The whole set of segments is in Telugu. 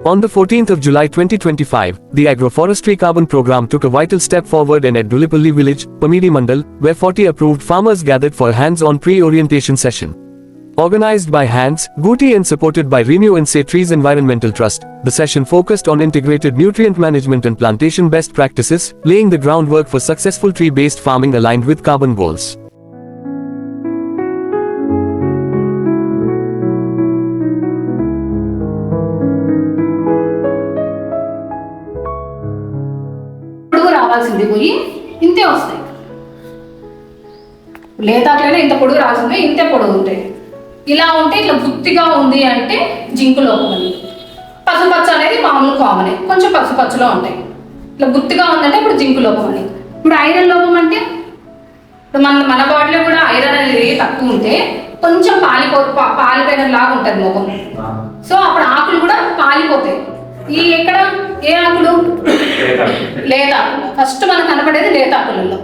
On the 14th of July 2025, the agroforestry carbon program took a vital step forward at Dulipalli village, Pamidi Mandal, where 40 approved farmers gathered for hands-on pre-orientation session. Organized by Hands, Guti and supported by Renew and Say Trees Environmental Trust, the session focused on integrated nutrient management and plantation best practices, laying the groundwork for successful tree-based farming aligned with carbon goals. రావాల్సింది పోయి ఇంతే వస్తాయి. లేతాట్లనే ఇంత పొడుగు రాసింది, ఇంతే పొడుగు ఉంటాయి. ఇలా ఉంటే ఇట్లా గుత్తిగా ఉంది అంటే జింకు లోపం అని. పసుపచ్చ అనేది మామూలు కామనే, కొంచెం పసుపచ్చలో ఉంటాయి. ఇట్లా గుత్తిగా ఉందంటే ఇప్పుడు జింకు లోపం అని. ఇప్పుడు ఐరన్ లోపం అంటే ఇప్పుడు మన బాడీలో కూడా ఐరన్ అనేది తక్కువ ఉంటే కొంచెం పాలిపోయిన లాగా ఉంటుంది ముఖం. సో అప్పుడు ఆకులు కూడా పాలిపోతాయి. ఈ ఎక్కడ ఏ ఆకులు? లేత ఆకులు. ఫస్ట్ మనకు కనపడేది లేత ఆకులలో.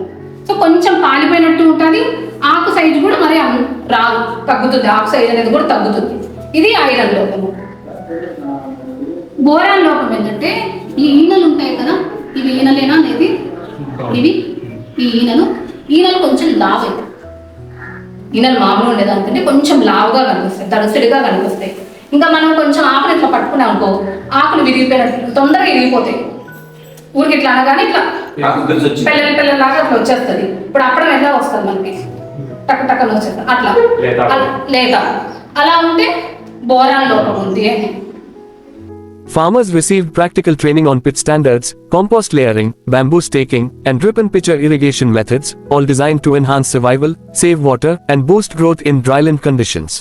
సో కొంచెం పాలిపోయినట్టు ఉంటుంది. ఆకు సైజు కూడా మరి రాదు, తగ్గుతుంది. ఆకు సైజు అనేది కూడా తగ్గుతుంది. ఇది ఐరన్ లోపము. బోరాన్ లోపం ఏంటంటే ఈ ఈనెలు ఉంటాయి కదా, ఇవి ఈనలేనా అనేది, ఇవి ఈ ఈనెలు కొంచెం లావు అవుతాయి. ఈనెలు మామూలు ఉండేదానికంటే కొంచెం లావుగా కనిపిస్తాయి, దడసడిగా కనిపిస్తాయి. ఇంకా మనం కొంచెం ఆకులు ఇట్లా పట్టుకున్నాం అనుకో, ఆకులు విరిగిపోయినట్టు తొందరగా విరిగిపోతాయి. ఊరికి ఇట్లా అనగానే ఇట్లా పిల్లలాగా అట్లా వచ్చేస్తుంది. ఇప్పుడు అప్పడం ఎలా వస్తుంది మనకి, టక్క టక్కన వచ్చేస్తుంది అట్లా లేదా. అలా ఉంటే బోరాన్ లోపం ఉంది అని. Farmers received practical training on pit standards, compost layering, bamboo staking, and drip and pitcher irrigation methods, all designed to enhance survival, save water, and boost growth in dryland conditions.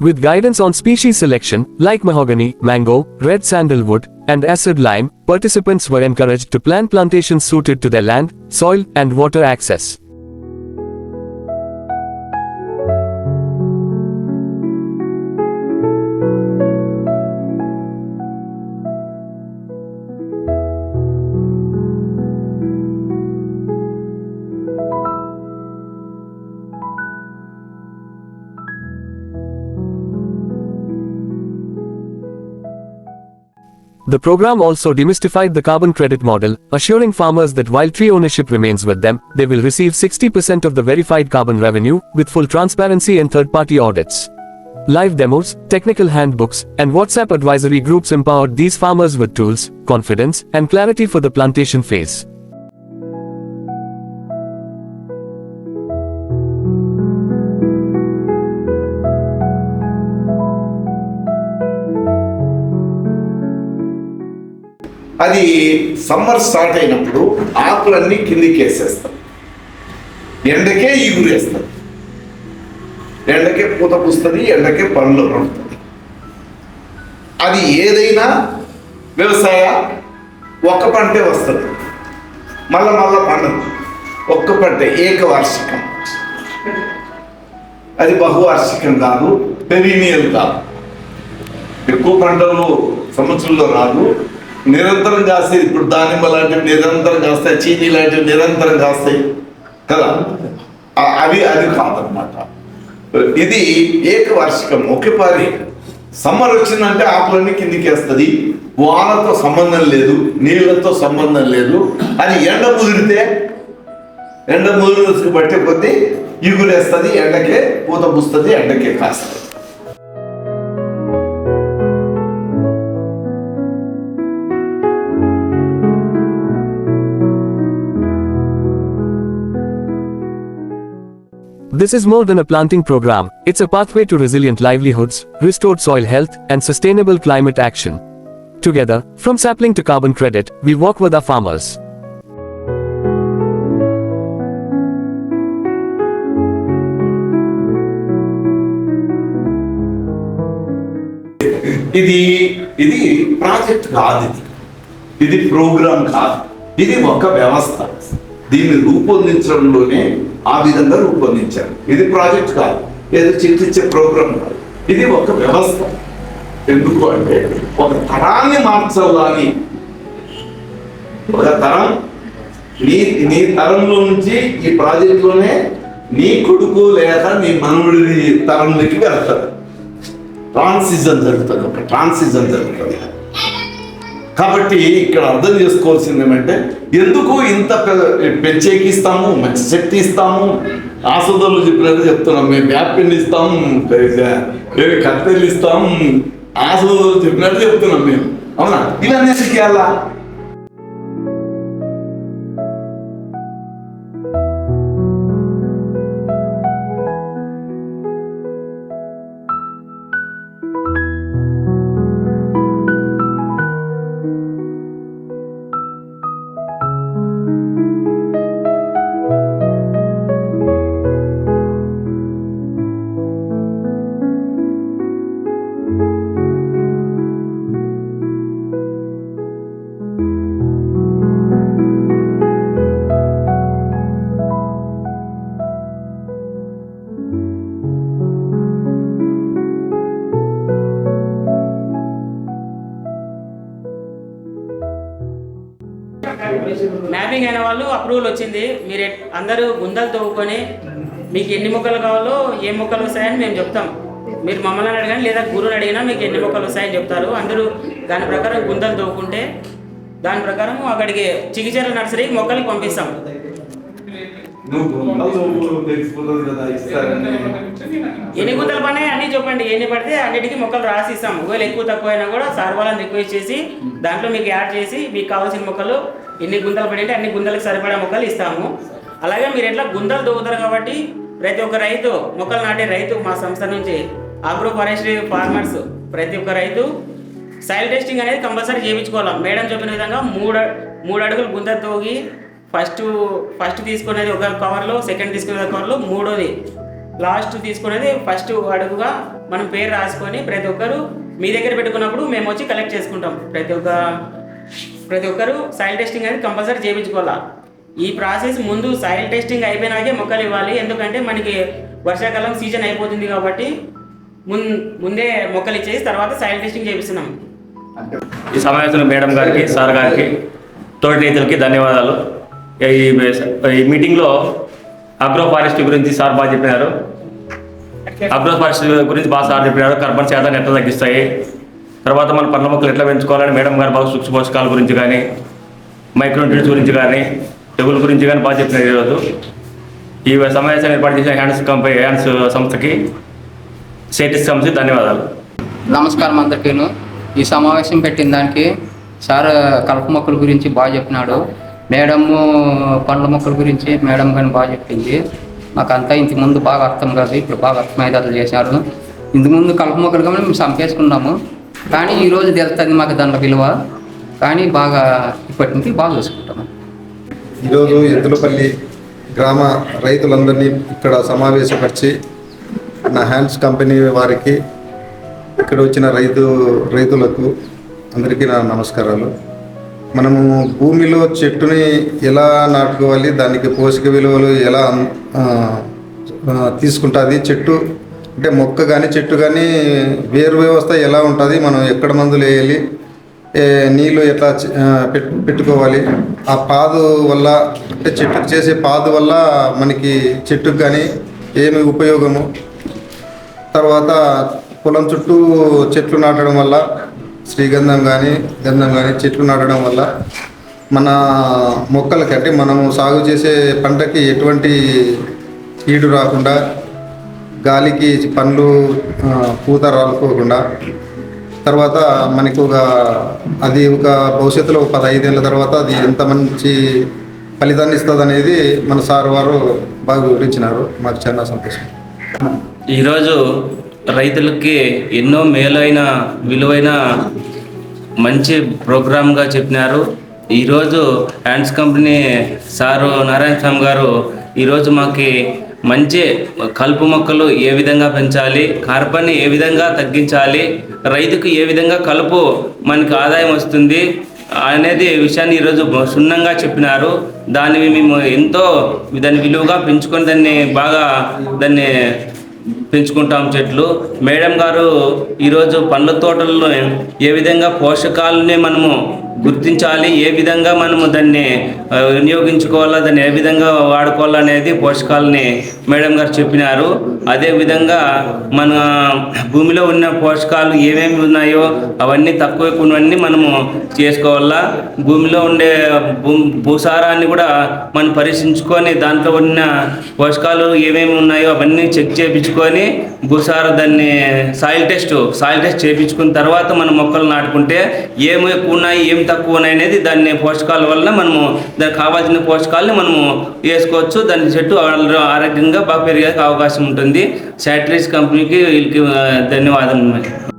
With guidance on species selection, like mahogany, mango, red sandalwood, and acid lime, participants were encouraged to plant plantations suited to their land, soil, and water access. The program also demystified the carbon credit model, assuring farmers that while tree ownership remains with them, they will receive 60% of the verified carbon revenue, with full transparency and third-party audits. Live demos, technical handbooks, and WhatsApp advisory groups empowered these farmers with tools, confidence, and clarity for the plantation phase. అది సమ్మర్ స్టార్ట్ అయినప్పుడు ఆకులన్నీ కిందికి వేసేస్తారు, ఎండకే ఈగురేస్తారు, ఎండకే పూత పూస్తుంది, ఎండకే పనులు పడుతుంది. అది ఏదైనా వ్యవసాయ ఒక్క పంటే వస్తుంది, మళ్ళా పండదు. ఒక్క పంటే ఏకవార్షికం, అది బహువార్షికం కాదు, పెరీనియల్ కాదు. ఎక్కువ పంటలు సంవత్సరంలో రాదు, నిరంతరం కాస్తాయి. ఇప్పుడు దానిమ్మ లాంటివి నిరంతరం కాస్తాయి, చీనీ లాంటివి నిరంతరం కాస్తాయి కదా, అది కాదనమాట. ఇది ఏకవార్షికం. ఒకేసారి సమ్మర్ వచ్చిందంటే ఆకులన్నీ కిందికి వేస్తుంది. వానతో సంబంధం లేదు, నీళ్లతో సంబంధం లేదు. అది ఎండ ముదిరి బట్టే కొద్దీ ఈగులేస్తుంది, ఎండకే పూత పూస్తుంది, ఎండకే కాస్తుంది. This is more than a planting program, it's a pathway to resilient livelihoods, restored soil health, and sustainable climate action. Together, from sapling to carbon credit, we walk with our farmers. ఇది ప్రాజెక్ట్ కాదు, ఇది ప్రోగ్రామ్ కాదు, ఇది ఒక వ్యవస్థ. దీన్ని రూపొందించడంలోనే ఆ విధంగా రూపొందించారు. ఇది ప్రాజెక్ట్ కాదు, ఏదో చిట్టిచ్చే ప్రోగ్రామ్ కాదు, ఇది ఒక వ్యవస్థ. ఎందుకు అంటే ఒక తరాన్ని మార్చాలని, ఒక తరం నీ తరంలో నుంచి ఈ ప్రాజెక్టులోనే నీ కొడుకు లేదా నీ మనవుడి తరంలోకి వెళ్తారు. ట్రాన్సిజన్ జరుగుతుంది, ఒక ట్రాన్సిజన్ జరుగుతుంది. కాబట్టి ఇక్కడ అర్థం చేసుకోవాల్సింది ఏమంటే ఎందుకు ఇంత పెంచేకి ఇస్తాము, మంచి శక్తి ఇస్తాము, ఆసోదరులు చెప్పినట్టు చెప్తున్నాం, మేము వ్యాప్తిని ఇస్తాం, కత్తెలు ఇస్తాం, ఆసోదరులు చెప్పినట్టు చెప్తున్నాం మేము. అవునా? ఇవన్నీ చేయాలా? మ్యాపింగ్ అయిన వాళ్ళు అప్రూవల్ వచ్చింది. మీరు అందరూ గుంతలు తవ్వుకొని మీకు ఎన్ని మొక్కలు కావాలో ఏ మొక్కలు వస్తాయని మేము చెప్తాం. మీరు మమ్మల్ని అడగండి లేదా గురువుని అడిగినా మీకు ఎన్ని మొక్కలు వస్తాయని చెప్తారు. అందరూ దాని ప్రకారం గుంతలు తవ్వుకుంటే దాని ప్రకారం అక్కడికి చిగిచెర్ల నర్సరీకి మొక్కలకి పంపిస్తాం. ఎన్ని గుంతలు పడినాయి అన్నీ చెప్పండి, ఎన్ని పడితే అన్నిటికీ మొక్కలు రాసిస్తాం. ఒకవేళ ఎక్కువ తక్కువ అయినా కూడా సార్ వాళ్ళని రిక్వెస్ట్ చేసి దాంట్లో మీకు యాడ్ చేసి మీకు కావాల్సిన మొక్కలు ఎన్ని గుంతలు పడింటే అన్ని గుంతలకు సరిపడా మొక్కలు ఇస్తాము. అలాగే మీరు ఎట్లా గుంతలు తవ్వుతారు కాబట్టి ప్రతి ఒక్క రైతు మొక్కలు నాటే రైతు మా సంస్థ నుంచి అగ్రో ఫారెస్ట్రీ ఫార్మర్స్ ప్రతి ఒక్క రైతు సాయిల్ టెస్టింగ్ అనేది కంపల్సరీ చేయించుకోవాలి. మేడం చెప్పిన విధంగా మూడు అడుగులు గుంత తోగి ఫస్ట్ తీసుకునేది ఒక కవర్లో, సెకండ్ తీసుకునేది ఒక కవర్లో, మూడోది లాస్ట్ తీసుకునేది ఫస్ట్ అడుగుగా మనం పేరు రాసుకొని ప్రతి ఒక్కరు మీ దగ్గర పెట్టుకున్నప్పుడు మేము వచ్చి కలెక్ట్ చేసుకుంటాం. ప్రతి ఒక్కరు సాయిల్ టెస్టింగ్ అనేది కంపల్సరీ చేయించుకోవాలా. ఈ ప్రాసెస్ ముందు సాయిల్ టెస్టింగ్ అయిపోయినాకే మొక్కలు ఇవ్వాలి. ఎందుకంటే మనకి వర్షాకాలం సీజన్ అయిపోతుంది కాబట్టి ముందే మొక్కలు ఇచ్చేసి తర్వాత సాయిల్ టెస్టింగ్ చేపిస్తున్నాం. ఈ సమావేశంలో మేడం గారికి, సార్ గారికి, తోటి రైతులకి ధన్యవాదాలు. ఈ మీటింగ్లో అగ్రో ఫారెస్ట్రీ గురించి సార్ బాగా చెప్పినారు. అగ్రో ఫారెస్ట్రీ గురించి బాగా సార్ చెప్పినారు. కార్బన్ శాతాన్ని ఎట్లా తగ్గిస్తాయి, తర్వాత మన పండ్ల మొక్కలు ఎట్లా పెంచుకోవాలని మేడం గారు బాగా సూక్ష్మ పోషకాల గురించి కానీ, మైక్రోన్యూట్రియంట్స్ గురించి కానీ, తెగుల గురించి కానీ బాగా చెప్పినారు. ఈరోజు ఈ సమావేశాన్ని ఏర్పాటు చేసిన హ్యాండ్స్ సంస్థకి సేటిస్ సంస్థకి ధన్యవాదాలు. నమస్కారం అందరికీను. ఈ సమావేశం పెట్టిన దానికి సార్ కలుపు మొక్కల గురించి బాగా చెప్పినాడు. మేడము పండ్ల మొక్కల గురించి మేడం కానీ బాగా చెప్పింది. మాకంతా ఇంతకు ముందు బాగా అర్థం కాదు, ఇప్పుడు బాగా అర్థమయ్యేటట్లు చేశారు. ఇంతకుముందు కలుపు మొక్కలు కానీ మేము చంపేసుకున్నాము, కానీ ఈరోజు తెలుస్తుంది మాకు దాంట్లో విలువ. కానీ బాగా ఇప్పటి నుంచి బాగా చూసుకుంటాము. ఈరోజు ఎద్దులపల్లి గ్రామ రైతులందరినీ ఇక్కడ సమావేశపరిచి నా హ్యాండ్స్ కంపెనీ వారికి, ఇక్కడ వచ్చిన రైతులకు అందరికీ నా నమస్కారాలు. మనము భూమిలో చెట్టుని ఎలా నాటుకోవాలి, దానికి పోషక విలువలు ఎలా తీసుకుంటుంది, చెట్టు అంటే మొక్క కానీ చెట్టు కానీ వేరు వ్యవస్థ ఎలా ఉంటుంది, మనం ఎక్కడ మందులు వేయాలి, నీళ్ళు ఎట్లా పెట్టుకోవాలి, ఆ పాదు వల్ల అంటే చెట్టుకు చేసే పాదు వల్ల మనకి చెట్టుకు కానీ ఏమి ఉపయోగము, తర్వాత పొలం చుట్టూ చెట్లు నాటడం వల్ల శ్రీగంధం కానీ గంధం కానీ చెట్లు నాటడం వల్ల మన మొక్కలకి అంటే మనము సాగు చేసే పంటకి ఎటువంటి కీడు రాకుండా, గాలికి పండ్లు పూత రాలుకోకుండా, తర్వాత మనకు అది ఒక భవిష్యత్తులో 15 ఏళ్ళ తర్వాత అది ఎంత మంచి ఫలితాన్ని ఇస్తుంది అనేది మన సార్ వారు బాగా వివరించినారు. మాకు చాలా సంతోషం. ఈరోజు రైతులకి ఎన్నో మేలైన విలువైన మంచి ప్రోగ్రామ్గా చెప్పినారు. ఈరోజు హ్యాండ్స్ కంపెనీ సారు నారాయణ స్వామి గారు ఈరోజు మాకు మంచి కలుపు మొక్కలు ఏ విధంగా పెంచాలి, కార్బన్ని ఏ విధంగా తగ్గించాలి, రైతుకు ఏ విధంగా కలుపు మనకి ఆదాయం వస్తుంది అనేది విషయాన్ని ఈరోజు క్షుణ్ణంగా చెప్పినారు. దాన్ని మేము ఎంతో దాన్ని విలువగా పెంచుకొని దాన్ని పెంచుకుంటాం చెట్లు. మేడం గారు ఈరోజు పండ్ల తోటల్లో ఏ విధంగా పోషకాలని మనము గుర్తించాలి, ఏ విధంగా మనము దాన్ని వినియోగించుకోవాలా, దాన్ని ఏ విధంగా వాడుకోవాలనేది పోషకాలని మేడం గారు చెప్పినారు. అదేవిధంగా మన భూమిలో ఉన్న పోషకాలు ఏమేమి ఉన్నాయో అవన్నీ తక్కువ ఎక్కువన్నీ మనము చేసుకోవాలా. భూమిలో ఉండే భూసారాన్ని కూడా మనం పరీక్షించుకొని దాంట్లో ఉన్న పోషకాలు ఏమేమి ఉన్నాయో అవన్నీ చెక్ చేయించుకొని దాన్ని సాయిల్ టెస్ట్ చేయించుకున్న తర్వాత మనం మొక్కలు నాటుకుంటే ఏమి ఎక్కువ ఉన్నాయి ఏమి తక్కువ ఉన్నాయి అనేది దాన్ని పోషకాల వల్ల మనము దానికి కావాల్సిన పోషకాలని మనము వేసుకోవచ్చు. దాని చెట్టు ఆరోగ్యంగా బాగా పెరిగే అవకాశం ఉంటుంది. శాటిలైట్స్ కంపెనీకి వీళ్ళకి ధన్యవాదాలు.